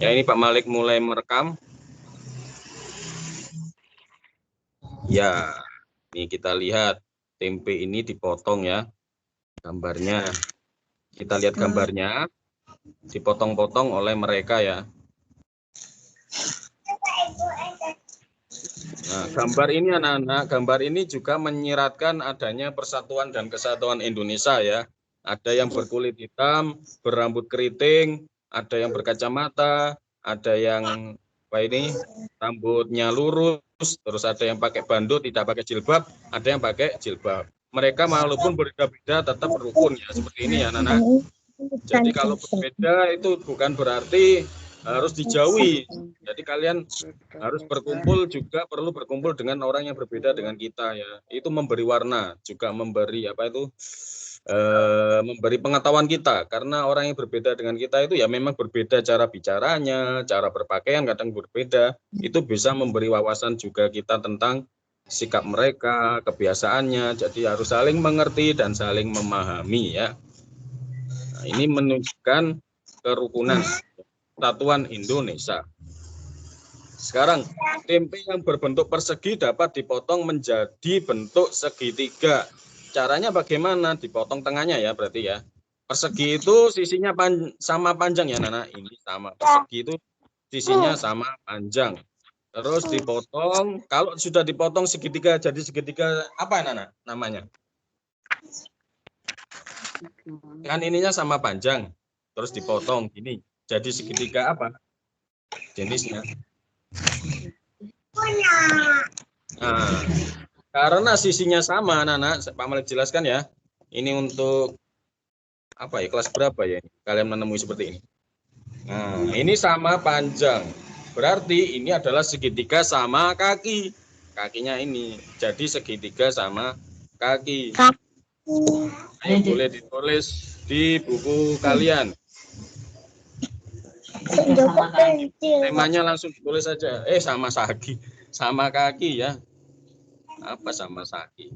Ya, ini Pak Malik mulai merekam. Ya, ini kita lihat tempe ini dipotong ya. Gambarnya. Kita lihat gambarnya. Dipotong-potong oleh mereka ya. Nah, gambar ini anak-anak, gambar ini juga menyiratkan adanya persatuan dan kesatuan Indonesia ya. Ada yang berkulit hitam, berambut keriting, ada yang berkacamata, ada yang apa ini rambutnya lurus, terus ada yang pakai bandut tidak pakai jilbab, ada yang pakai jilbab. Mereka walaupun berbeda-beda tetap rukun ya, seperti ini ya anak-anak. Jadi kalau berbeda itu bukan berarti harus dijauhi. Jadi kalian harus berkumpul juga perlu berkumpul dengan orang yang berbeda dengan kita ya. Itu memberi warna, juga memberi apa itu memberi pengetahuan kita karena orang yang berbeda dengan kita itu ya memang berbeda cara bicaranya, cara berpakaian kadang berbeda. Itu bisa memberi wawasan juga kita tentang sikap mereka, kebiasaannya. Jadi harus saling mengerti dan saling memahami ya. Nah, ini menunjukkan kerukunan kesatuan Indonesia. Sekarang, tempe yang berbentuk persegi dapat dipotong menjadi bentuk segitiga. Caranya bagaimana? Dipotong tengahnya ya berarti ya. Persegi itu sisinya sama panjang ya Nana. Ini sama. Persegi itu sisinya sama panjang. Terus dipotong. Kalau sudah dipotong segitiga jadi segitiga apa Nana namanya? Kan ininya sama panjang. Terus dipotong gini. Jadi segitiga apa? Jenisnya. Nah, karena sisinya sama, anak-anak, Pak Malik jelaskan ya. Ini untuk apa ya? Kelas berapa ya? Kalian menemui seperti ini. Nah, ini sama panjang. Berarti ini adalah segitiga sama kaki. Kakinya ini. Jadi segitiga sama kaki. Ayo, boleh ditulis di buku kalian. Temanya langsung ditulis saja. Sama kaki. Sama kaki ya. Apa sama kaki?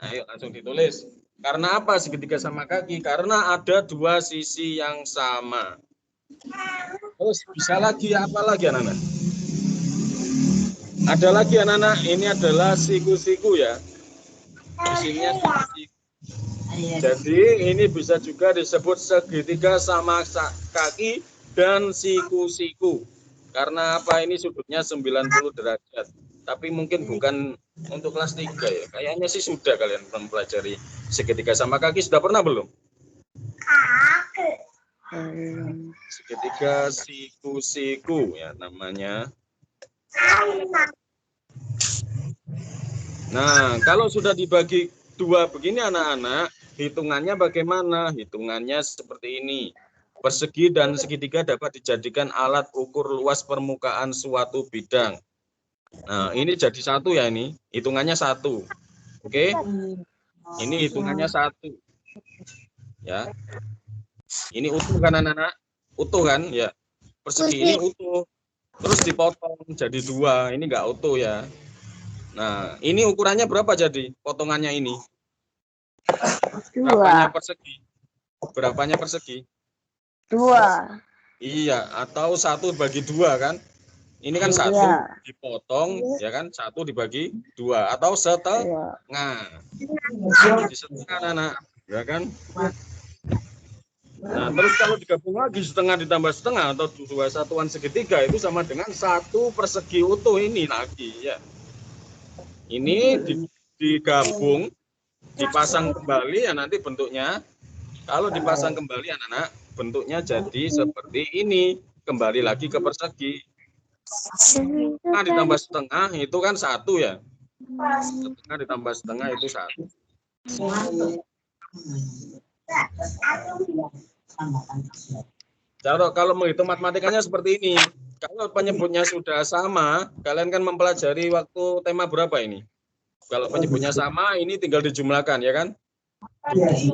Ayo langsung ditulis. Karena apa segitiga sama kaki? Karena ada dua sisi yang sama. Terus bisa lagi apa lagi anak-anak? Ada lagi anak-anak, ini adalah siku-siku ya. Isinya siku-siku. Jadi ini bisa juga disebut segitiga sama kaki dan siku-siku. Karena apa ini sudutnya 90 derajat. Tapi mungkin bukan untuk kelas 3 ya. Kayaknya sih sudah kalian mempelajari segitiga sama kaki. Sudah pernah belum? Segitiga siku-siku ya namanya. Nah, kalau sudah dibagi dua begini anak-anak, hitungannya bagaimana? Hitungannya seperti ini. Persegi dan segitiga dapat dijadikan alat ukur luas permukaan suatu bidang. Nah, ini jadi satu ya ini. Hitungannya satu. Oke? Ini hitungannya satu. Ya. Ini utuh kan anak-anak? Utuh kan? Ya. Persegi ini utuh. Terus dipotong jadi dua. Ini enggak utuh ya. Nah, ini ukurannya berapa jadi potongannya ini? Berapanya persegi? Berapanya persegi? 2. Iya, atau 1/2 kan? Ini kan 1 dipotong, ya kan? 1 dibagi 2 atau setengah. Jadi setengah anak, ya kan? Nah, terus kalau digabung lagi setengah ditambah setengah atau 2 satuan segitiga itu sama dengan 1 persegi utuh ini lagi ya. Ini digabung, dipasang kembali ya nanti bentuknya. Kalau dipasang kembali anak-anak, bentuknya jadi seperti ini. Kembali lagi ke persegi. Setengah ditambah setengah itu kan 1 ya. Setengah ditambah setengah itu 1. Kalau menghitung matematikanya seperti ini. Kalau penyebutnya sudah sama, kalian kan mempelajari waktu tema berapa ini? Kalau penyebutnya sama, ini tinggal dijumlahkan ya kan? 2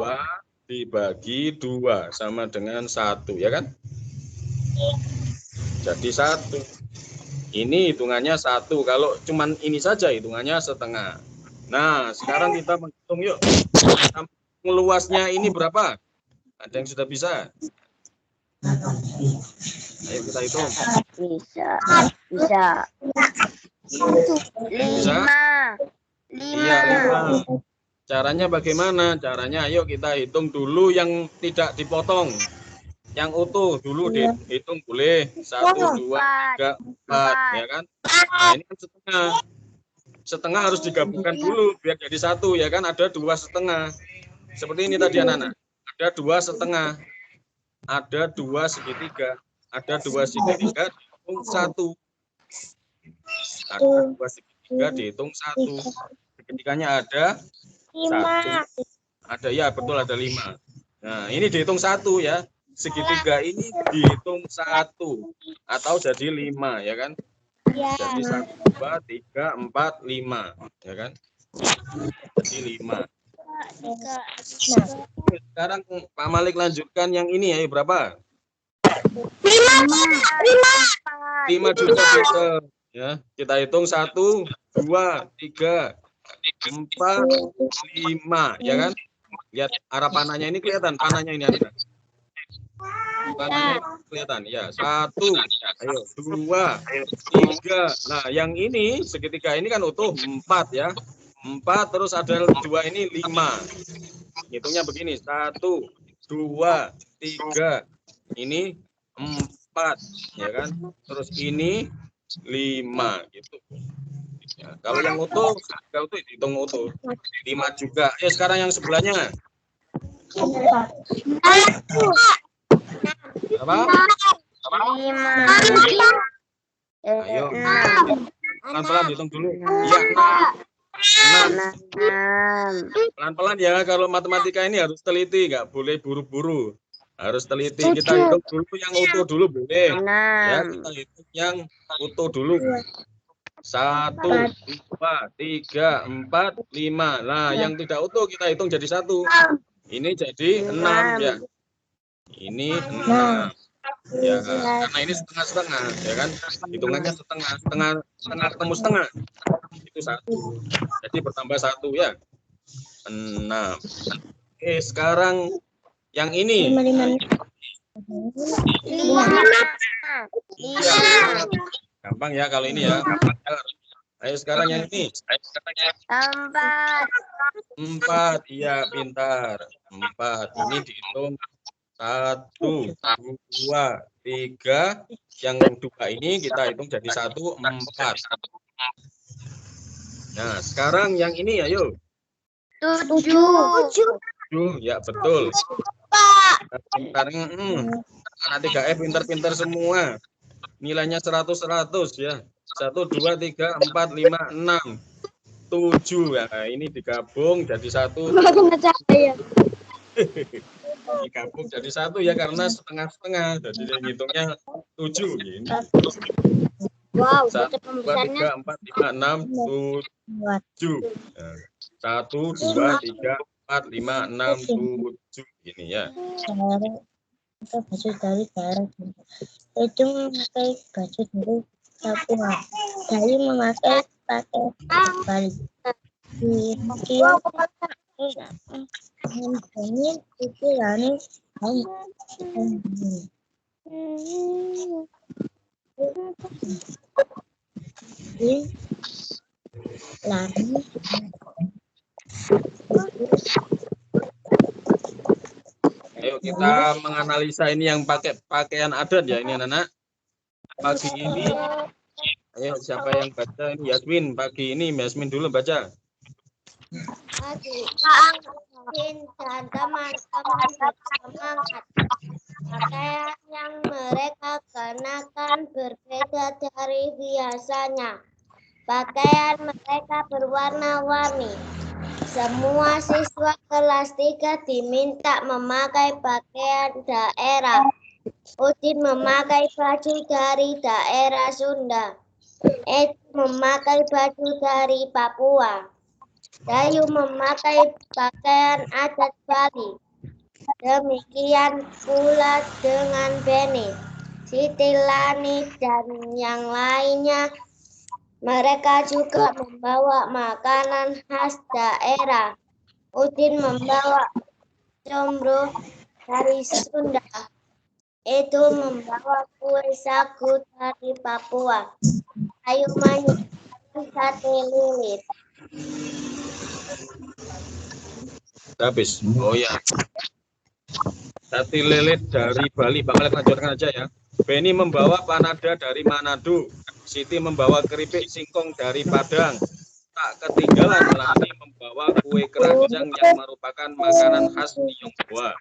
dibagi 2 sama dengan 1 ya kan? Jadi 1. Ini hitungannya 1. Kalau cuman ini saja hitungannya setengah. Nah, sekarang kita menghitung yuk. Luasnya ini berapa? Ada yang sudah bisa? Ayo kita hitung. Bisa. Bisa. Bisa? 5. Iya, 5. Caranya bagaimana? Caranya ayo kita hitung dulu yang tidak dipotong. Yang utuh dulu dihitung boleh. 1, 2, 3, 4, ya kan? Nah, ini kan setengah. Setengah harus digabungkan dulu biar jadi 1, ya kan? Ada 2,5. Seperti ini tadi anak-anak. Ada 2,5. Ada 2 segitiga. Ada 2 segitiga dihitung 1. Ada 2 segitiga dihitung 1. Segitiganya ada 1. Ada, ya betul, ada 5. Nah, ini dihitung 1 ya. Segitiga ini dihitung 1 atau jadi 5, ya kan? Jadi 1, 2, 3, 4, 5, ya kan? Jadi 5. Sekarang Pak Malik lanjutkan yang ini, ayo berapa? 5 juga betul. Ya, kita hitung 1, 2, 3, 4, 5, ya kan? Lihat arah panahnya ini kelihatan, panahnya ini ada. Panahnya kelihatan, ya. 1, ayo 2, 3. Nah, yang ini segitiga ini kan utuh 4 ya. 4 terus ada 2 ini 5. Hitungnya begini, 1, 2, 3. Ini 4, ya kan? Terus ini 5 gitu. Ya, kalau yang utuh, segitiga utuh hitung utuh. 5 juga. Sekarang yang sebelahnya. Apa? 5. Ayo. Pelan-pelan hitung dulu. Iya, 6. Pelan-pelan ya, kalau matematika ini harus teliti, nggak boleh buru-buru. Harus teliti. Kita hitung dulu yang utuh dulu boleh. Ya, kita hitung yang utuh dulu. 1, 2, 3, 4, 5. Nah, yang tidak utuh kita hitung jadi 1. Ini jadi 6 ya. Ini 6. Ya, karena ini setengah-setengah, ya kan? Hitungannya setengah ketemu setengah. Itu 1. Jadi bertambah 1 ya. 6. Sekarang yang ini. 5. Gampang ya kalau ini ya. Ayo sekarang yang ini. 4. 4. Iya, pintar. 4. Ini dihitung 1, 2, 3. Yang 2 ini kita hitung jadi 1, 4. Nah, sekarang yang ini ayo. 7. Ya, betul. Sekarang anak 3F pintar-pintar semua. Nilainya 100 ya. 1, 2, 3, 4, 5, 6, 7. Ya, ini digabung jadi 1. Digabung jadi 1 ya karena setengah-setengah. Jadi ngitungnya 7 gini. Wow, 1, 2, 3, 4, 5, 6, 7. 1, 2, 3, 4, 5, 6, 7. Gini ya. Baju dari daerah itu memakai baju dari Papua. Dari memakai pakaian Bali. Dia ingin pikirannya lari. Ayo kita menganalisa ini yang pakai pakaian adat ya ini anak-anak. Pagi ini, ayo siapa yang baca ini? Yasmin. Pagi ini Yasmin dulu baca. Pagi dan teman-teman bersemangat. Pakaian yang mereka kenakan berbeda dari biasanya. Pakaian mereka berwarna-warni. Semua siswa kelas 3 diminta memakai pakaian daerah. Udin memakai baju dari daerah Sunda. Edi memakai baju dari Papua. Dayu memakai pakaian adat Bali. Demikian pula dengan Beni, Siti Lani, dan yang lainnya. Mereka juga membawa makanan khas daerah. Udin membawa combro dari Sunda. itu membawa kue sagu dari Papua. Ayo menyiapkan sate lilit. Habis. Oh ya. Sate lilit dari Bali. Bang Alex lanjutkan aja ya. Benny membawa panada dari Manado. Siti membawa keripik singkong dari Padang. Tak ketinggalan Lani membawa kue keranjang yang merupakan makanan khas Tionghoa.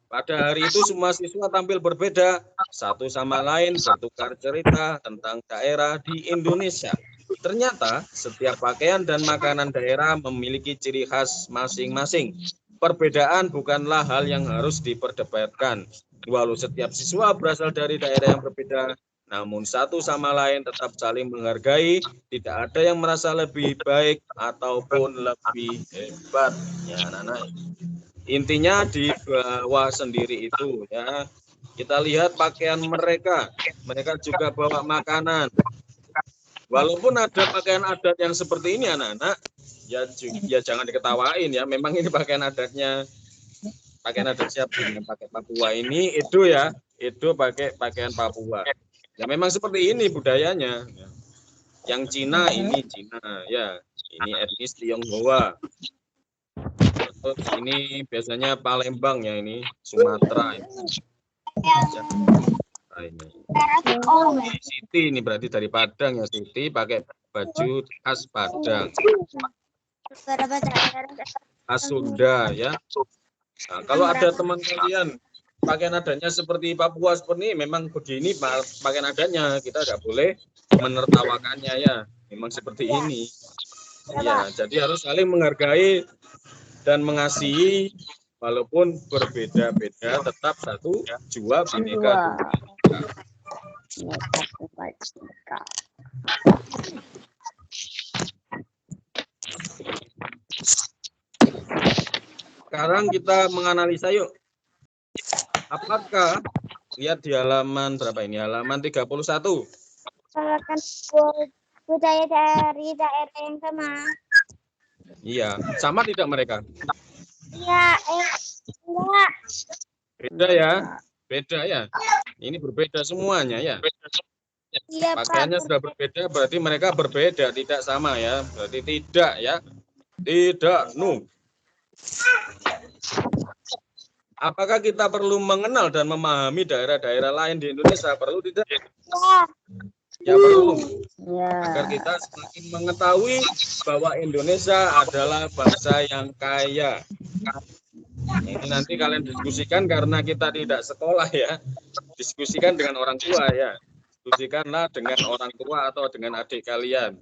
Pada hari itu semua siswa tampil berbeda, satu sama lain bertukar cerita tentang daerah di Indonesia. Ternyata setiap pakaian dan makanan daerah memiliki ciri khas masing-masing. Perbedaan bukanlah hal yang harus diperdebatkan. Walau setiap siswa berasal dari daerah yang berbeda, namun satu sama lain tetap saling menghargai, tidak ada yang merasa lebih baik ataupun lebih hebat. Ya, anak-anak. Intinya di bawah sendiri itu ya. Kita lihat pakaian mereka juga bawa makanan. Walaupun ada pakaian adat yang seperti ini anak-anak, ya jangan diketawain ya. Memang ini pakaian adat siapa yang pakai Papua ini, Edo ya. Edo pakai pakaian Papua. Ya memang seperti ini budayanya. Yang Cina ini Cina ya. Ini etnis Tionghoa. Terus ini biasanya Palembang ya, ini Sumatera ini. Nah, ini Siti ini berarti dari Padang ya, Siti pakai baju khas Padang. Khas Sunda ya. Nah, kalau ada teman kalian pakaian adanya seperti Papua seperti ini, memang begini pakaian adanya, kita nggak boleh menertawakannya ya. Memang seperti ini. Ya, jadi harus saling menghargai dan mengasihi walaupun berbeda-beda tetap satu jua bineka. Sekarang kita menganalisa yuk. Apakah lihat di halaman berapa ini? Halaman 31. Menggunakan budaya dari daerah yang sama. Iya, sama tidak mereka? Iya, enggak. Beda ya, beda ya. Ini berbeda semuanya ya. Iya, Pakaiannya sudah berbeda, berarti mereka berbeda, tidak sama ya. Berarti tidak ya, tidak. No. Apakah kita perlu mengenal dan memahami daerah-daerah lain di Indonesia? Perlu tidak? Ya perlu. Agar kita semakin mengetahui bahwa Indonesia adalah bangsa yang kaya. Ini nanti kalian diskusikan karena kita tidak sekolah ya. Diskusikan dengan orang tua ya. Diskusikanlah dengan orang tua atau dengan adik kalian.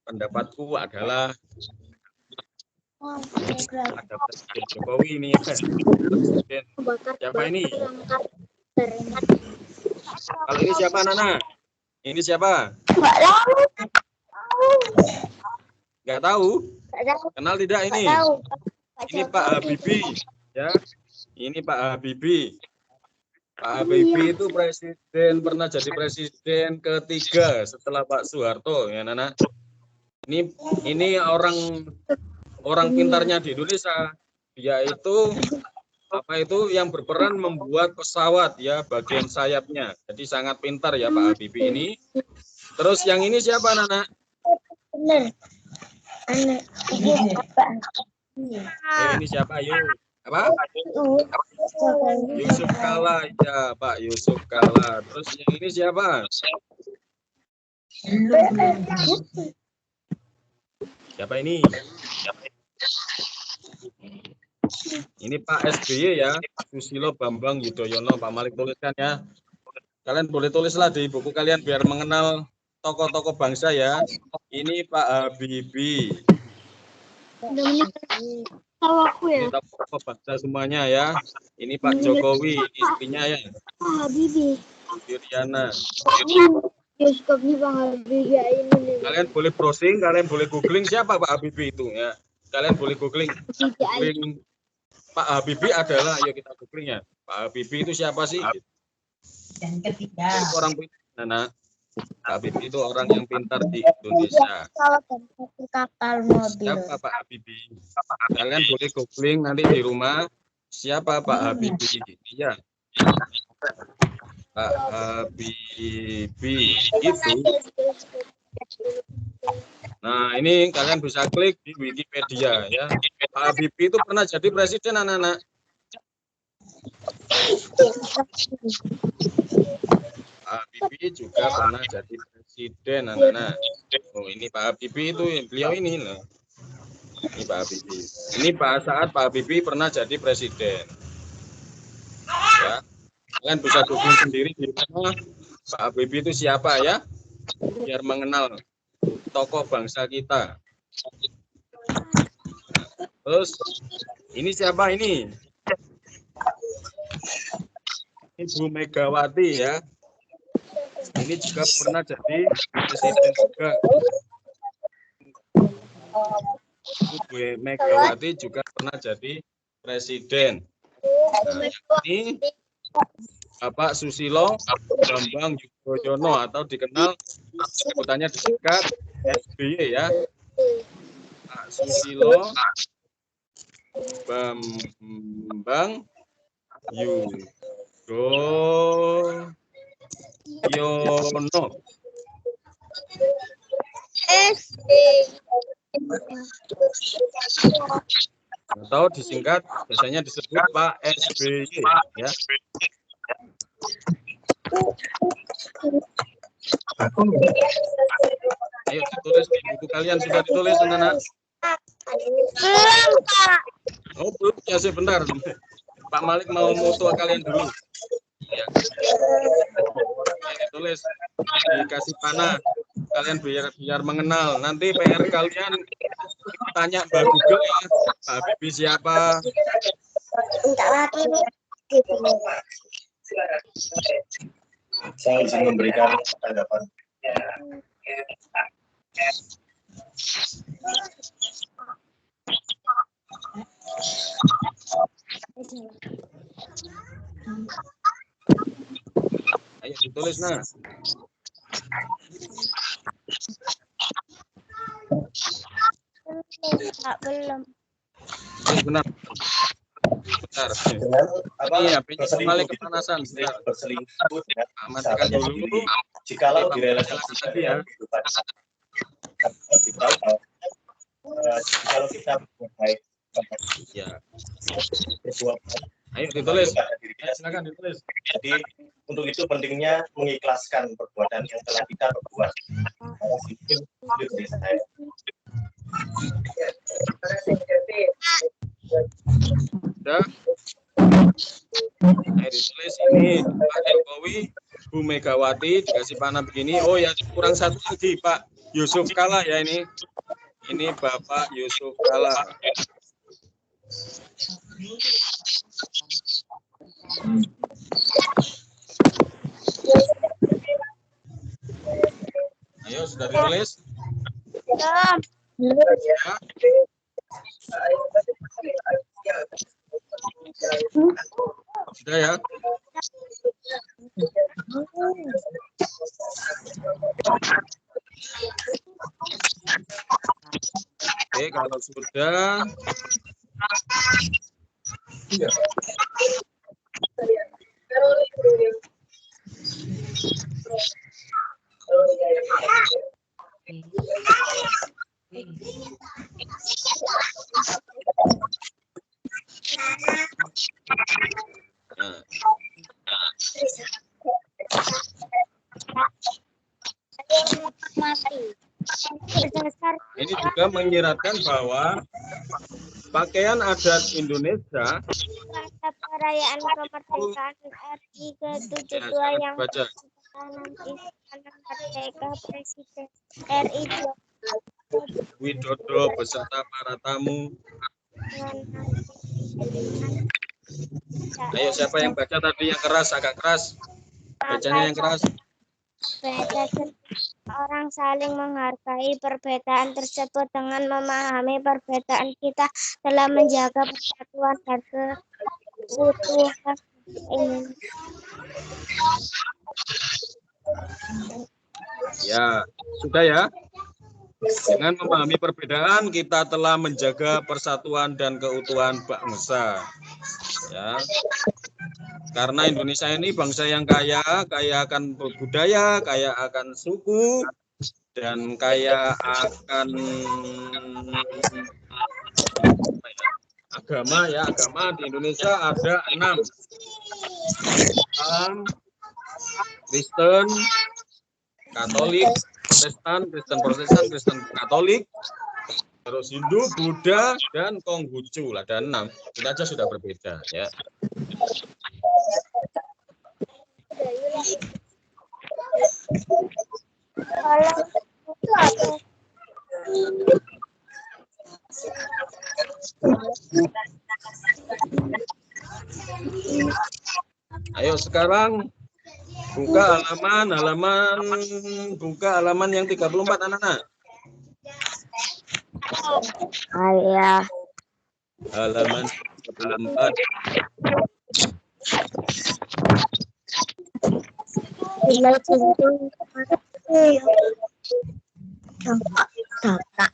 Pendapatku adalah ada Presiden Jokowi ini ya. Presiden siapa ini? Kalau ini siapa Nana? Ini siapa? Nggak tahu? Kenal tidak ini? Ini Pak Habibie ya. Ini Pak Habibie. Pak Habibie itu pernah jadi presiden ketiga setelah Pak Soeharto ya Nana. Ini orang pintarnya di Indonesia. Dia itu yang berperan membuat pesawat ya, bagian sayapnya. Jadi sangat pintar ya Pak Habibie ini. Terus yang ini siapa Nana? Benar. Ini siapa yuk? Apa? Yusuf Kala ya Pak Yusuf Kala. Terus yang ini siapa? Siapa ini? Ini Pak SBY ya, Susilo Bambang Yudhoyono. Pak Malik tuliskan ya. Kalian boleh tulislah di buku kalian biar mengenal tokoh-tokoh bangsa ya. Ini Pak Habibie. Tahu aku ya. Ini tokoh bangsa semuanya ya. Ini Pak Jokowi, istrinya ya. Habibie. Iriana. Bioskopnya Bang Habibie ya ini. Kalian boleh browsing, kalian boleh googling siapa Pak Habibie itu ya. Kalian boleh googling. Pak Habibie adalah, ayo kita googling ya. Pak Habibie itu siapa sih? Dan ketiga. Itu orang pintar, Nana. Pak Habibie itu orang yang pintar di Indonesia. Kapal mobil. Siapa Pak Habibie? Kalian boleh googling nanti di rumah. Siapa Pak Habibie ini ya. Pak Habibie itu. Nah, ini kalian bisa klik di Wikipedia ya. Pak Habibie itu pernah jadi presiden, anak-anak. Pak Habibie juga pernah jadi presiden, anak-anak. Oh, ini Pak Habibie itu, beliau ini loh. Ini Pak Habibie. Ini Pak Habibie pernah jadi presiden. Ya, kalian bisa googling sendiri di rumah. Pak Habibie itu siapa ya? Biar mengenal tokoh bangsa kita. Terus ini siapa ini? Ibu Megawati ya. Ini juga pernah jadi presiden juga. Ibu Megawati juga pernah jadi presiden. Nah, ini Bapak Susilo Bambang Yudhoyono atau dikenal sebutannya disingkat SBY ya. Pak Susilo Bambang Yudhoyono atau disingkat biasanya disebut Pak SBY ya. Ayo ditulis di buku kalian, sudah ditulis anak-anak? Belum, Pak. Oh belum ya, sebentar. Pak Malik mau foto kalian dulu. Ya. Ditulis, dikasih panah. Kalian biar mengenal. Nanti PR kalian tanya Mbak Google ya. Pak Habibie siapa? Enggak lagi nih. Saya izin memberikan tanggapan. Ayo ditulis nah. Enggak, belum. Benar. Bentar. Ini HP-nya kembali kepanasan. Berselingkuh dengan Matikan sahabatnya dulu. sendiri. Jikalau direalisasikan Ya. dalam kehidupan, kalau kita baik, Ya. berbuat Ayo ditulis. pada diri kita Silakan ditulis. Jadi untuk itu pentingnya mengikhlaskan perbuatan yang telah kita perbuat. Itu saya. Sudah. Ayo ditulis ini Pak Jokowi, Bu Megawati dikasih panah begini. Oh ya, kurang satu lagi Pak Yusuf Kala ya ini. Ini Bapak Yusuf Kala. Ayo sudah ditulis? Belum. Ya. Sudah ya? Oke, kalau sudah nah, Mati. Berdasar ini juga menyiratkan bahwa pakaian adat Indonesia pada perayaan kemerdekaan RI ke-72 yang baca. nanti Istana Merdeka Presiden RI Widodo beserta para tamu. Ayo siapa yang baca tadi yang keras, agak keras. Bacanya yang keras. Orang saling menghargai perbedaan tersebut dengan memahami perbedaan kita dalam menjaga persatuan dan keutuhan Indonesia. Ya, sudah ya. Dengan memahami perbedaan, kita telah menjaga persatuan dan keutuhan bangsa. Ya. Karena Indonesia ini bangsa yang kaya akan budaya, kaya akan suku, dan kaya akan agama ya. Agama di Indonesia ada 6. Islam, Kristen, Katolik, Protestan, Kristen Katolik, terus Hindu, Buddha, dan Konghucu. Ada 6. Ini aja sudah berbeda ya. Kalau itu apa? Ayo sekarang buka halaman yang 34 anak-anak. Ayah. Halaman 34. Nilai penting kakak.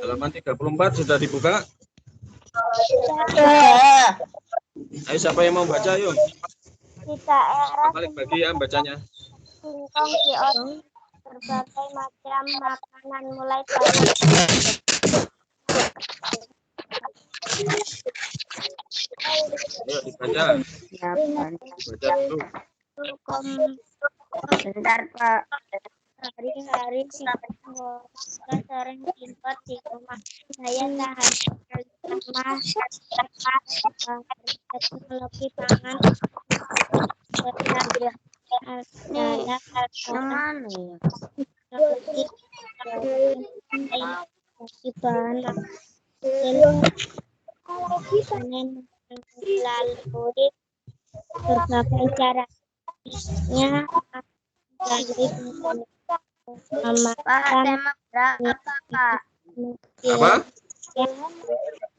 Halaman 34 sudah dibuka. Ayo siapa yang mau baca yuk. Di daerah Balik bagi ya bacanya. singkong diolah berbagai macam makanan mulai dari Ayo dibaca. Baca dulu. Bentar Pak. Hari-hari singkong sering impor di rumah. Saya tahan sama teknologi pangan. Melalui berbagai caranya dari Tema berapa, Pak? Apa?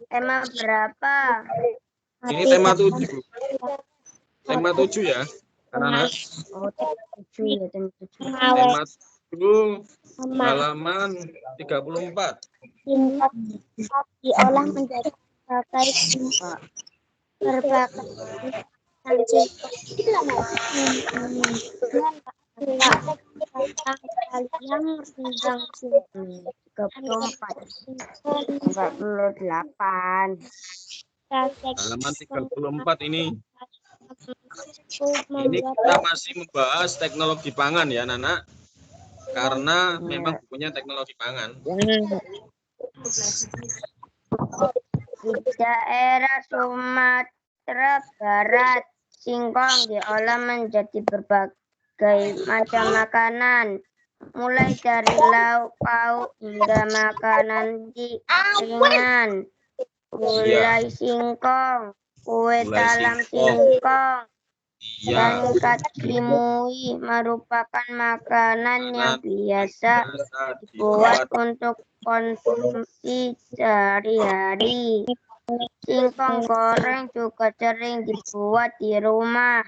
Tema berapa? Ini tema 7. Tema 7 ya. Anak-anak. Oh, tema 7 ya, tema 7. Tema 7 halaman 34. singkong diolah menjadi berbagai yang rendang 38. Halaman 34 ini. Ini kita masih membahas teknologi pangan ya, Nana. Karena memang bukunya teknologi pangan. Di daerah Sumatera Barat, singkong diolah menjadi berbagai macam makanan, mulai dari lauk pauk hingga makanan ringan. Gulai singkong, kue talam singkong, dan kacimui merupakan makanan yang biasa dibuat untuk konsumsi sehari-hari. Singkong goreng juga sering dibuat di rumah.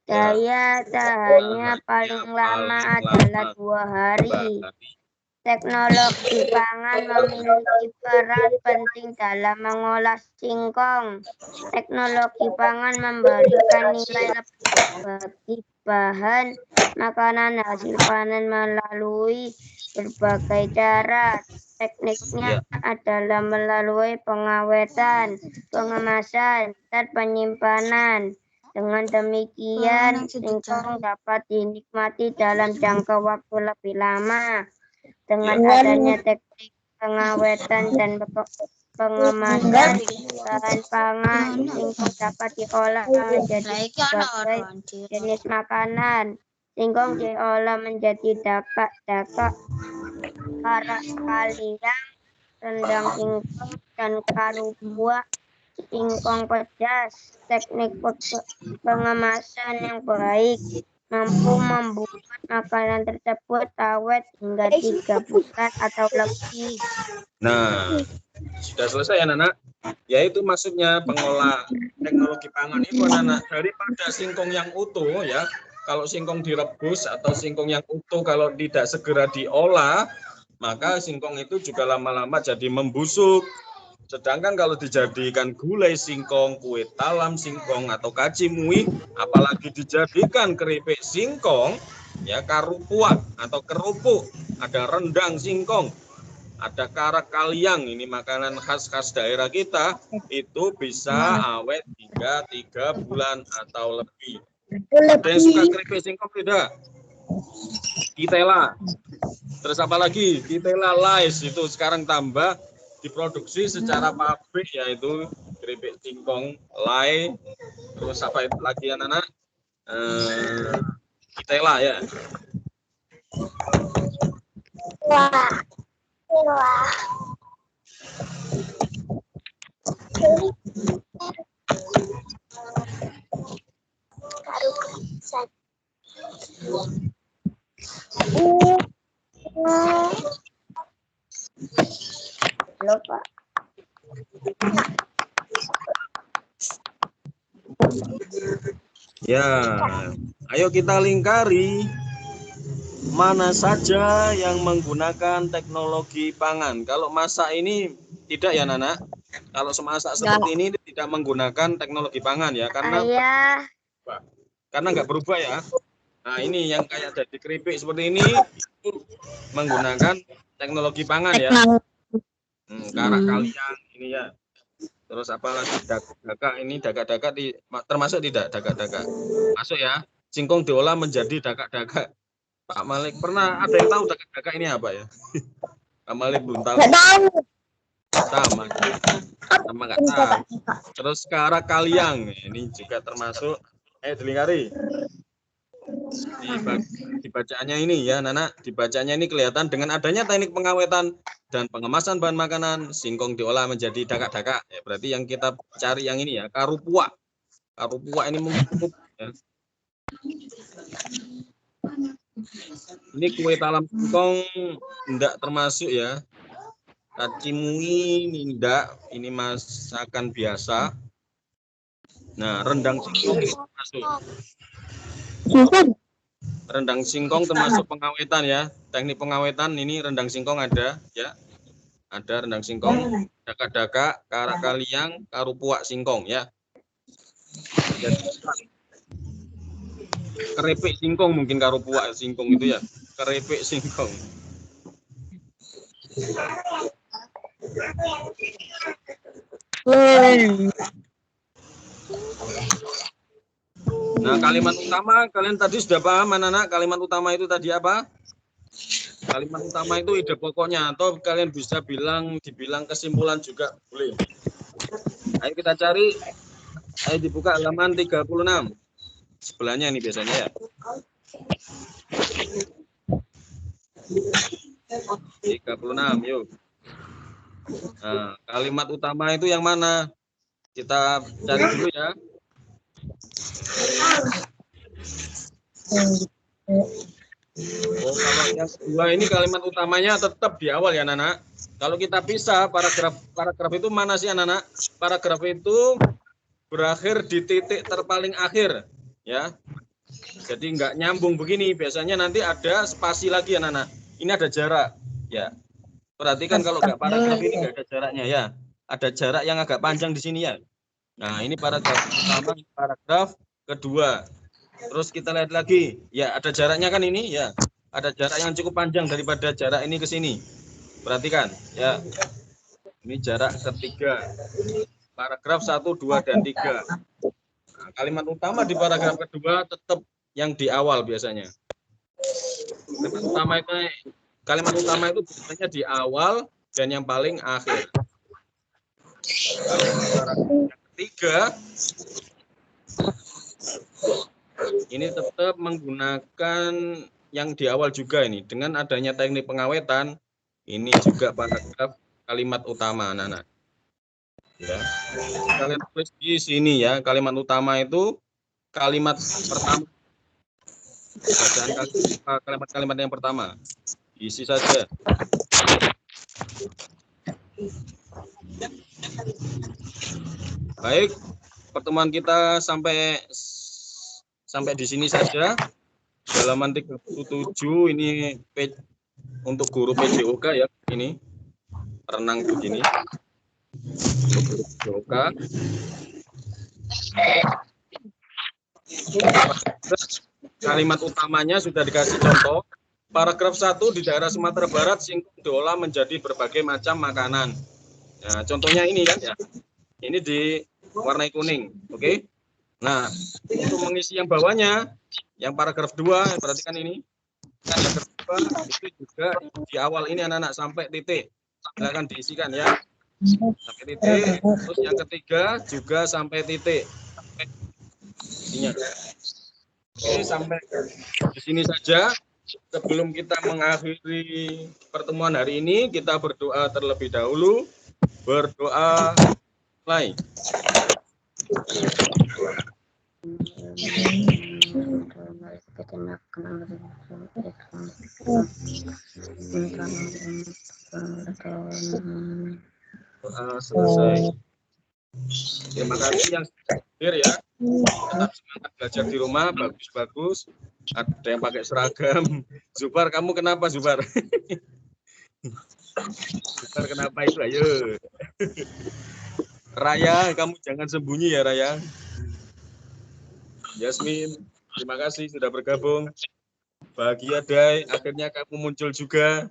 Daya tahannya paling lama adalah 2 hari. Teknologi pangan memiliki peran penting dalam mengolah singkong. Teknologi pangan memberikan nilai lebih bagi bahan makanan hasil panen melalui berbagai cara. Tekniknya adalah melalui pengawetan, pengemasan, dan penyimpanan. Dengan demikian, singkong dapat dinikmati dalam jangka waktu lebih lama. Dengan adanya teknik pengawetan dan pengemasan bahan pangan, singkong dapat diolah menjadi berbagai jenis makanan. Singkong diolah menjadi dakak-dakak, karak kaliang, rendang singkong, dan karu buah singkong pedas. Teknik pengemasan yang baik mampu membuat makanan tersebut awet hingga 3 bulan atau lebih. Nah, Sudah selesai anak-anak? Yaitu maksudnya pengolah teknologi pangan itu anak-anak daripada singkong yang utuh ya. Kalau singkong direbus atau singkong yang utuh kalau tidak segera diolah, maka singkong itu juga lama-lama jadi membusuk. Sedangkan kalau dijadikan gulai singkong, kue talam singkong atau kacimui, apalagi dijadikan keripik singkong, ya karupuak atau kerupuk, ada rendang singkong, ada karak kaliang, ini makanan khas-khas daerah kita, itu bisa awet hingga 3 bulan atau lebih. Ada yang suka keripik singkong tidak? Kitela. Terus apa lagi? Kitela Lais itu sekarang tambah diproduksi secara pabrik, yaitu keripik singkong lay. Terus apa itu lagi anak-anak? Kitela ya. Lupa. Ya, ayo kita lingkari mana saja yang menggunakan teknologi pangan. Kalau masak ini tidak ya Nana. Kalau semasak seperti ini tidak menggunakan teknologi pangan ya, karena Ayah. nggak berubah ya. Nah ini yang kayak jadi keripik seperti ini itu menggunakan teknologi pangan ya. Karak kaliang ini ya. Terus apa lagi dagak-dagak ini dagak-dagak termasuk tidak dagak-dagak masuk ya. Singkong diolah menjadi dagak-dagak. Pak Malik pernah ada yang tahu dagak-dagak ini apa ya? Pak Malik belum tahu. Sama nggak tahu. Terus karak kaliang ini juga termasuk. Dilingkari. Di bacaannya ini ya Nana, dibacanya ini kelihatan dengan adanya teknik pengawetan dan pengemasan bahan makanan, singkong diolah menjadi dagak-dagak. Ya, berarti yang kita cari yang ini ya, karupuak. Karupuak ini mungkin ya. Ini kue talam singkong tidak termasuk ya. Kacimui ini tidak, ini masakan biasa. Nah, rendang singkong itu masuk. Rendang singkong termasuk pengawetan ya. Teknik pengawetan ini rendang singkong ada ya. Ada rendang singkong, dagak-dagak, karak kaliang, karupuak singkong ya. Keripik singkong mungkin karupuak singkong itu ya. Keripik singkong. Nah, kalimat utama kalian tadi sudah paham anak-anak? Kalimat utama itu tadi apa? Kalimat utama itu ide pokoknya, atau kalian bisa dibilang kesimpulan juga boleh. Ayo kita cari. Ayo dibuka halaman 36. Sebelahnya ini biasanya ya. 36, yuk. Nah, kalimat utama itu yang mana? Kita cari dulu ya. Oh, kalau yang kedua ini kalimat utamanya tetap di awal ya, Nana. Kalau kita pisah paragraf itu mana sih, Nana? Paragraf itu berakhir di titik terpaling akhir, ya. Jadi nggak nyambung begini. Biasanya nanti ada spasi lagi ya, Nana. Ini ada jarak, ya. Perhatikan kalau nggak paragraf ini nggak ada jaraknya ya. Ada jarak yang agak panjang di sini ya. Nah, ini paragraf pertama, paragraf kedua. Terus kita lihat lagi, ya ada jaraknya kan ini, ya. Ada jarak yang cukup panjang daripada jarak ini ke sini. Perhatikan, ya. Ini jarak ketiga. Paragraf 1, 2, dan 3. Nah, kalimat utama di paragraf kedua tetap yang di awal biasanya. Kalimat utama itu biasanya di awal dan yang paling akhir. Paragraf yang ketiga ini tetap menggunakan yang di awal juga ini. Dengan adanya teknik pengawetan, ini juga paragraf kalimat utama, anak-anak. Ya. Kalian tulis di sini ya, kalimat utama itu kalimat pertama. Bacaan kalimat yang pertama. Isi saja. Baik, pertemuan kita sampai di sini saja. Halaman 37 ini untuk guru PJOK ya, ini renang begini. Untuk guru PJOK. Kalimat utamanya sudah dikasih contoh. Paragraf 1 di daerah Sumatera Barat singkong diolah menjadi berbagai macam makanan. Nah, contohnya ini kan ya. Ini diwarnai kuning, oke? Nah, untuk mengisi yang bawahnya, yang paragraf 2, perhatikan ini. Paragraf 2 itu juga di awal ini anak-anak sampai titik. Silakan diisikan ya. Sampai titik. Terus yang ketiga juga sampai titik. Intinya. Oke, sampai di sini saja. Sebelum kita mengakhiri pertemuan hari ini, kita berdoa terlebih dahulu. Berdoa mulai. Doa selesai. Terima kasih yang sudah hadir ya. Tetap semangat belajar di rumah, bagus-bagus. Ada yang pakai seragam. Zubar, kamu kenapa Zubar? Zubar kenapa itu? Ayo. Raya, kamu jangan sembunyi ya Raya. Yasmin, terima kasih sudah bergabung. Bahagia Dai, akhirnya kamu muncul juga.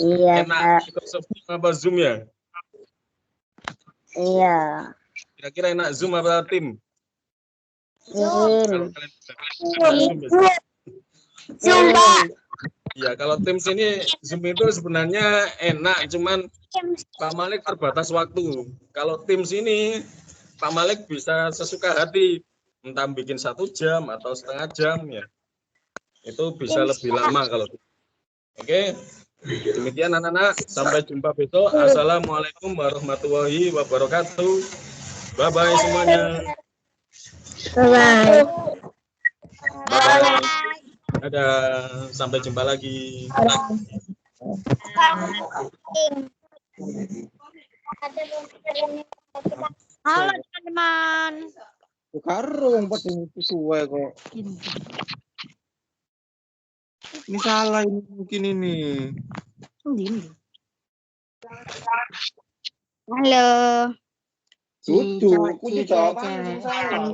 Iya, Enak Microsoft Teams apa Zoom ya? iya. Kira-kira enak Zoom apa Team? Zoom. Zoom. Ya, kalau Teams ini Zoom itu sebenarnya enak, cuman Pak Malik terbatas waktu. Kalau Teams ini Pak Malik bisa sesuka hati, entah bikin 1 jam atau setengah jam ya. Itu bisa lebih lama kalau. Oke. Demikian anak-anak, sampai jumpa besok. Assalamualaikum warahmatullahi wabarakatuh. Bye-bye semuanya. Bye-bye. Bye-bye. Dadah, sampai jumpa lagi. Halo teman-teman. Karung pating sesuai kok. Ini salah ini mungkin ini. Halo. Cucu, aku dijawab cewek. salah.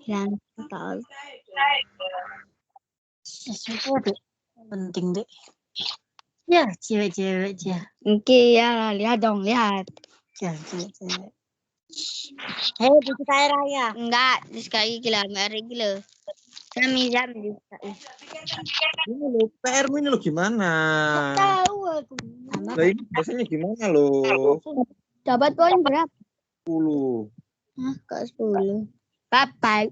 Yang tahu. Sesuatu penting deh. Ya, cewek-cewek ya. Oke ya, lihat dong, lihat. Ya, cewek-cewek. Hei, bisa saya raya. Enggak, sekali gila, mari gila. Kami jam di Ini lo PR ini lo gimana? tahu aku. Lah ini biasanya gimana lo? Dapat poin berapa? 10. Hah, kok 10? Papai.